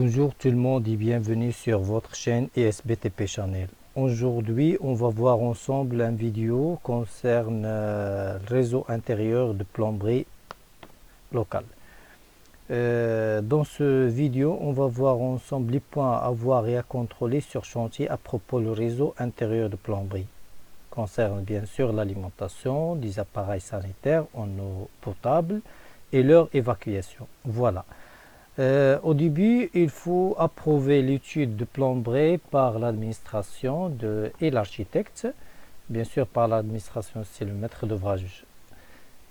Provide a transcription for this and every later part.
Bonjour tout le monde et bienvenue sur votre chaîne ESBTP Channel. Aujourd'hui, on va voir ensemble une vidéo concerne le réseau intérieur de plomberie locale. Dans ce vidéo, on va voir ensemble les points à voir et à contrôler sur chantier à propos du réseau intérieur de plomberie. Concerne bien sûr l'alimentation des appareils sanitaires en eau potable et leur évacuation. Voilà. Au début, il faut approuver l'étude de plomberie par l'administration et l'architecte. Bien sûr, par l'administration, c'est le maître d'ouvrage.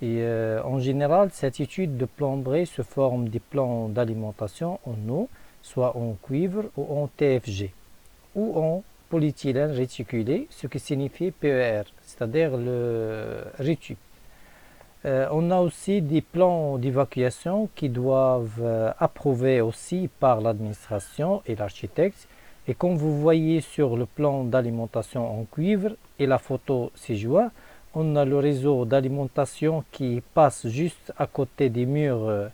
Et en général, cette étude de plomberie se forme des plans d'alimentation en eau, soit en cuivre ou en TFG, ou en polyéthylène réticulé, ce qui signifie PER, c'est-à-dire le rétube. On a aussi des plans d'évacuation qui doivent approuver aussi par l'administration et l'architecte. Et comme vous voyez sur le plan d'alimentation en cuivre et la photo ci-joint, on a le réseau d'alimentation qui passe juste à côté des murs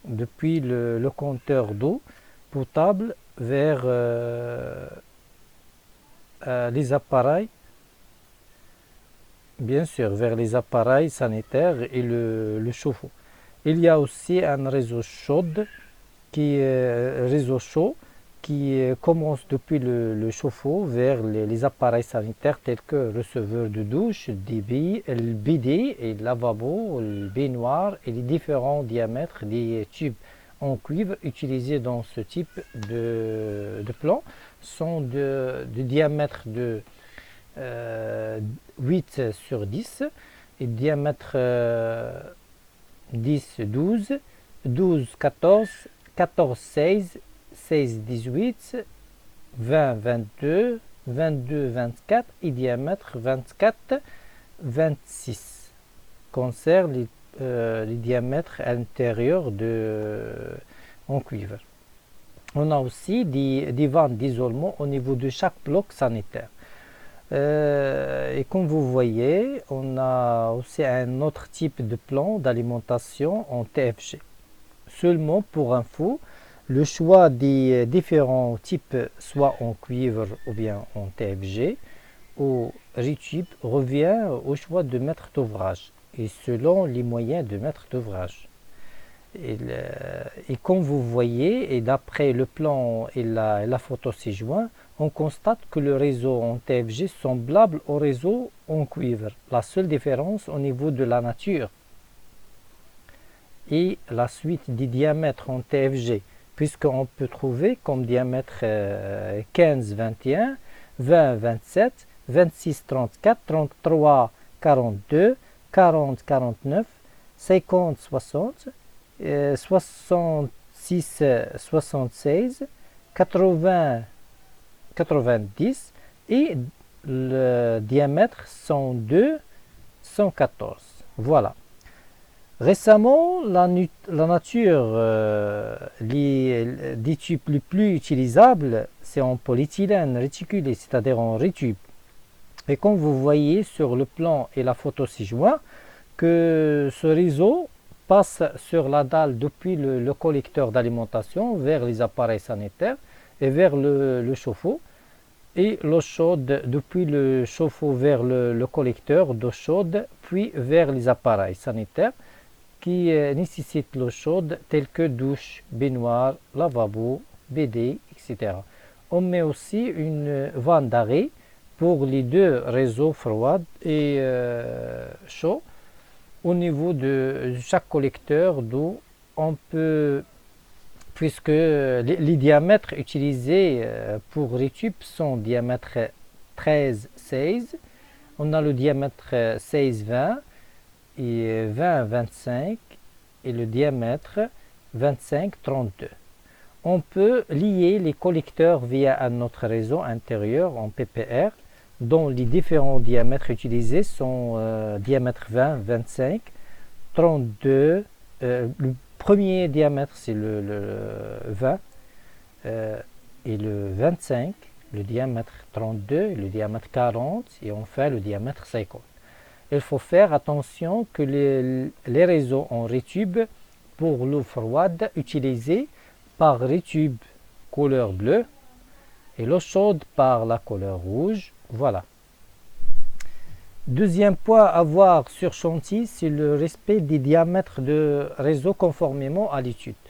depuis le compteur d'eau potable vers les appareils. Bien sûr, vers les appareils sanitaires et le chauffe-eau. Il y a aussi un réseau chaud qui commence depuis le chauffe-eau vers les appareils sanitaires tels que receveur de douche, le bidet et le lavabo, le baignoire et les différents diamètres des tubes en cuivre utilisés dans ce type de plan sont de diamètre de 8 sur 10 et diamètre 10 12 12 14 14 16 16 18 20 22 22 24 et diamètre 24 26 concerne les diamètres intérieurs en cuivre. On a aussi des vannes d'isolement au niveau de chaque bloc sanitaire. Et comme vous voyez, on a aussi un autre type de plan d'alimentation en TFG. Seulement pour info, le choix des différents types, soit en cuivre ou bien en TFG ou rétube, revient au choix de maître d'ouvrage et selon les moyens de maître d'ouvrage. Et comme vous voyez, et d'après le plan et la photo ci-joint, on constate que le réseau en TFG est semblable au réseau en cuivre. La seule différence au niveau de la nature et la suite des diamètres en TFG, puisqu'on peut trouver comme diamètre 15 21, 20 27, 26 34, 33 42, 40 49, 50 60, 66 76, 80 90 et le diamètre 102 114. Voilà. Récemment, la nature des tubes les plus utilisables, c'est en polyéthylène réticulé, c'est-à-dire en rétube. Et comme vous voyez sur le plan et la photo ci-joint, que ce réseau passe sur la dalle depuis le collecteur d'alimentation vers les appareils sanitaires et vers le chauffe-eau, et l'eau chaude depuis le chauffe-eau vers le collecteur d'eau chaude, puis vers les appareils sanitaires qui nécessitent l'eau chaude tels que douche, baignoire, lavabo, BD, etc. On met aussi une vanne d'arrêt pour les deux réseaux froids et chauds. Au niveau de chaque collecteur d'eau, on peut, puisque les diamètres utilisés pour rétube sont diamètre 13-16, on a le diamètre 16-20 et 20-25 et le diamètre 25-32. On peut lier les collecteurs via un autre réseau intérieur en PPR dont les différents diamètres utilisés sont diamètre 20, 25, 32. Le premier diamètre c'est le 20 et le 25, le diamètre 32 et le diamètre 40 et enfin le diamètre 50. Il faut faire attention que les réseaux en rétube pour l'eau froide utilisés par rétube couleur bleue et l'eau chaude par la couleur rouge. Voilà. Deuxième point à voir sur chantier, c'est le respect des diamètres de réseau conformément à l'étude.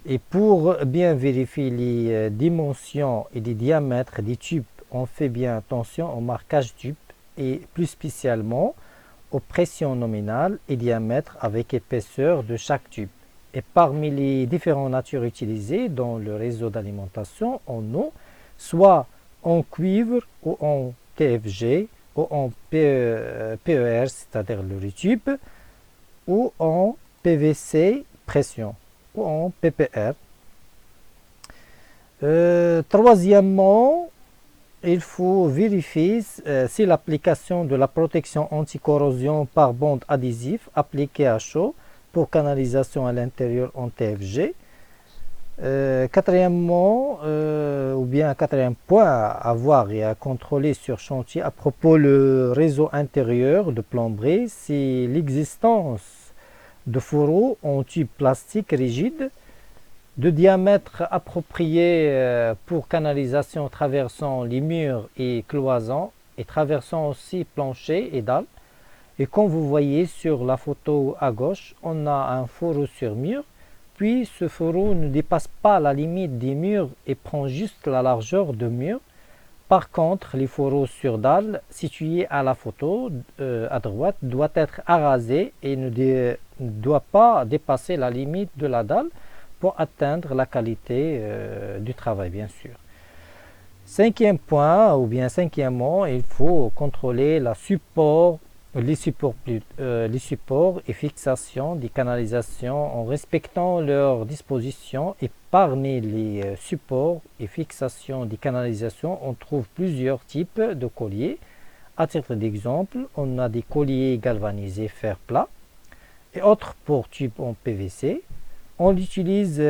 Et pour bien vérifier les dimensions et les diamètres des tubes, on fait bien attention au marquage tube et plus spécialement aux pressions nominales et diamètres avec épaisseur de chaque tube. Et parmi les différentes natures utilisées dans le réseau d'alimentation en eau, soit en cuivre ou en TFG ou en PER, c'est-à-dire le tube, ou en PVC pression ou en PPR. Troisièmement, il faut vérifier si l'application de la protection anti-corrosion par bande adhésif appliquée à chaud pour canalisation à l'intérieur en TFG. Quatrièmement, ou bien quatrième point à voir et à contrôler sur chantier à propos le réseau intérieur de plomberie, c'est l'existence de fourreaux en tube plastique rigide de diamètre approprié pour canalisation traversant les murs et cloisons et traversant aussi plancher et dalles. Et comme vous voyez sur la photo à gauche, on a un fourreau sur mur, puis ce fourreau ne dépasse pas la limite des murs et prend juste la largeur de mur. Par contre, les fourreaux sur dalles situés à la photo à droite doivent être arasés et ne doivent pas dépasser la limite de la dalle pour atteindre la qualité du travail, bien sûr. Cinquième point, ou bien cinquièmement, il faut contrôler les supports et fixations des canalisations en respectant leurs dispositions. Et parmi les supports et fixations des canalisations, on trouve plusieurs types de colliers. À titre d'exemple, on a des colliers galvanisés fer plat et autres pour tubes en PVC. On l'utilise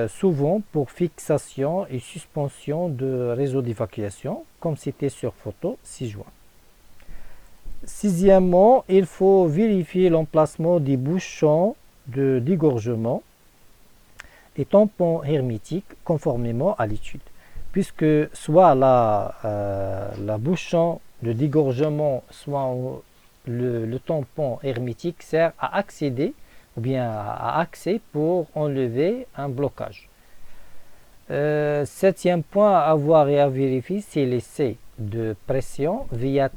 souvent pour fixation et suspension de réseaux d'évacuation, comme c'était sur photo 6 juin. Sixièmement, il faut vérifier l'emplacement des bouchons de dégorgement et tampons hermétiques conformément à l'étude, puisque soit la bouchon de dégorgement, soit le tampon hermétique sert à accéder ou bien à accès pour enlever un blocage. Septième point à voir et à vérifier, c'est l'essai de pression via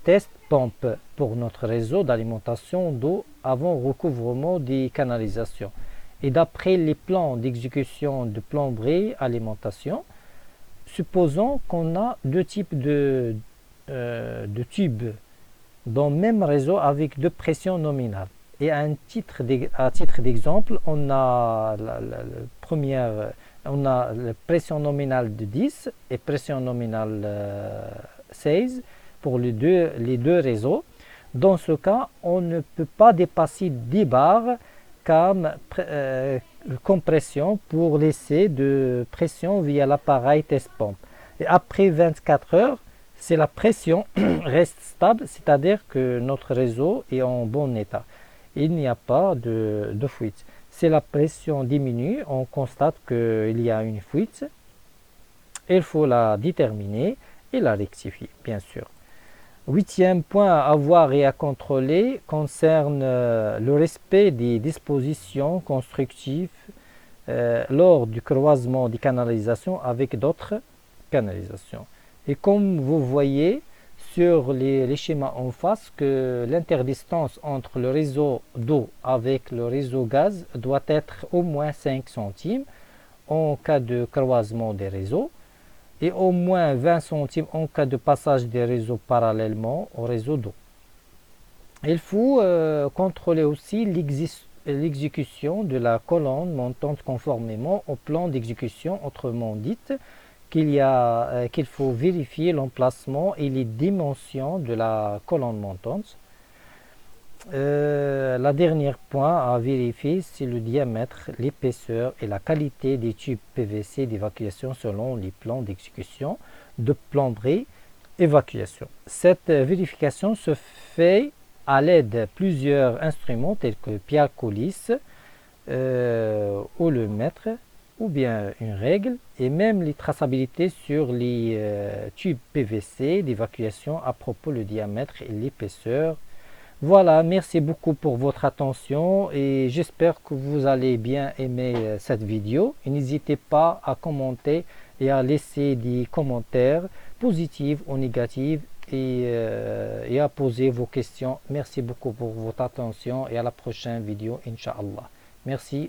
test pompe pour notre réseau d'alimentation d'eau avant recouvrement des canalisations. Et d'après les plans d'exécution de plomberie alimentation, supposons qu'on a deux types de tubes dans le même réseau avec deux pressions nominales. Et à titre d'exemple, on a on a la pression nominale de 10 et pression nominale 16 pour les deux réseaux. Dans ce cas, on ne peut pas dépasser 10 bars comme compression pour l'essai de pression via l'appareil test pompe. Et après 24 heures, si la pression reste stable, c'est-à-dire que notre réseau est en bon état. Il n'y a pas de fuite. Si la pression diminue, on constate qu'il y a une fuite. Il faut la déterminer et la rectifier, bien sûr. Huitième point à voir et à contrôler concerne le respect des dispositions constructives lors du croisement des canalisations avec d'autres canalisations. Et comme vous voyez sur les schémas en face, que l'interdistance entre le réseau d'eau avec le réseau gaz doit être au moins 5 centimes en cas de croisement des réseaux et au moins 20 centimes en cas de passage des réseaux parallèlement au réseau d'eau. Il faut contrôler aussi l'exécution de la colonne montante conformément au plan d'exécution, autrement dit, qu'il faut vérifier l'emplacement et les dimensions de la colonne montante. La dernière point à vérifier, c'est le diamètre, l'épaisseur et la qualité des tubes PVC d'évacuation selon les plans d'exécution de plomberie évacuation. Cette vérification se fait à l'aide de plusieurs instruments tels que Pialcolis ou le mètre ou bien une règle, et même les traçabilités sur les tubes PVC d'évacuation à propos du diamètre et l'épaisseur. Voilà, merci beaucoup pour votre attention et j'espère que vous allez bien aimer cette vidéo. Et n'hésitez pas à commenter et à laisser des commentaires positifs ou négatifs et à poser vos questions. Merci beaucoup pour votre attention et à la prochaine vidéo, Inch'Allah. Merci.